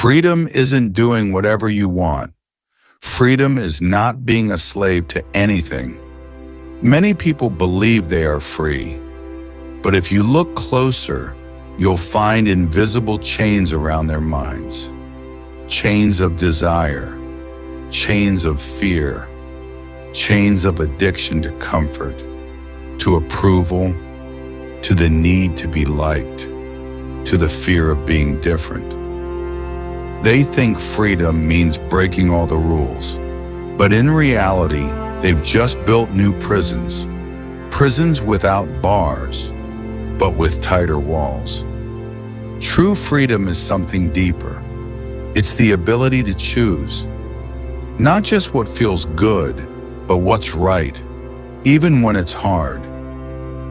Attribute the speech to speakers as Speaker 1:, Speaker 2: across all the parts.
Speaker 1: Freedom isn't doing whatever you want. Freedom is not being a slave to anything. Many people believe they are free, but if you look closer, you'll find invisible chains around their minds. Chains of desire, chains of fear, chains of addiction to comfort, to approval, to the need to be liked, to the fear of being different. They think freedom means breaking all the rules, but in reality, they've just built new prisons. Prisons without bars, but with tighter walls. True freedom is something deeper. It's the ability to choose, not just what feels good, but what's right, even when it's hard,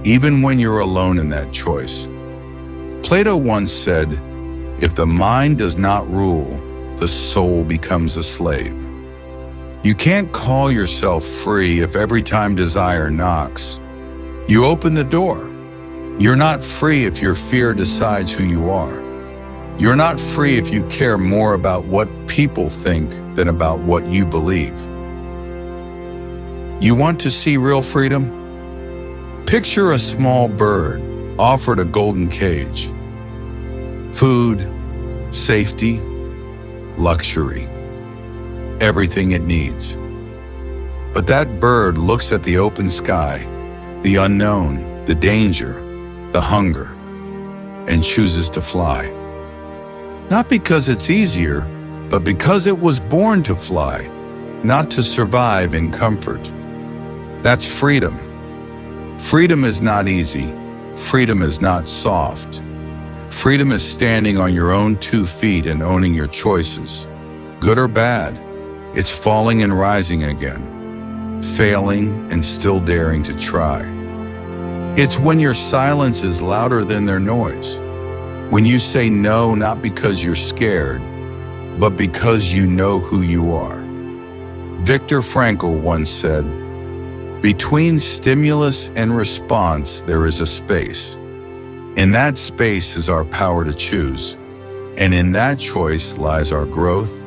Speaker 1: even when you're alone in that choice. Plato once said, "If the mind does not rule, the soul becomes a slave." You can't call yourself free if every time desire knocks, you open the door. You're not free if your fear decides who you are. You're not free if you care more about what people think than about what you believe. You want to see real freedom? Picture a small bird offered a golden cage. Food, safety, luxury, everything it needs. But that bird looks at the open sky, the unknown, the danger, the hunger, and chooses to fly. Not because it's easier, but because it was born to fly, not to survive in comfort. That's freedom. Freedom is not easy. Freedom is not soft. Freedom is standing on your own 2 feet and owning your choices. Good or bad, it's falling and rising again, failing and still daring to try. It's when your silence is louder than their noise. When you say no, not because you're scared, but because you know who you are. Viktor Frankl once said, "Between stimulus and response, there is a space. In that space is our power to choose, and in that choice lies our growth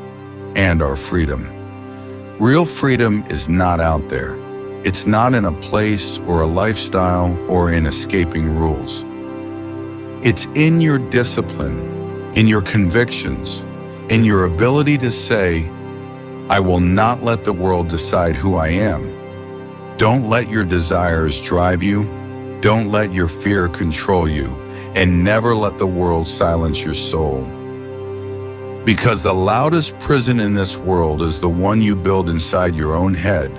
Speaker 1: and our freedom." Real freedom is not out there. It's not in a place or a lifestyle or in escaping rules. It's in your discipline, in your convictions, in your ability to say, "I will not let the world decide who I am." Don't let your desires drive you. Don't let your fear control you, and never let the world silence your soul. Because the loudest prison in this world is the one you build inside your own head,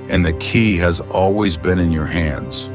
Speaker 1: and the key has always been in your hands.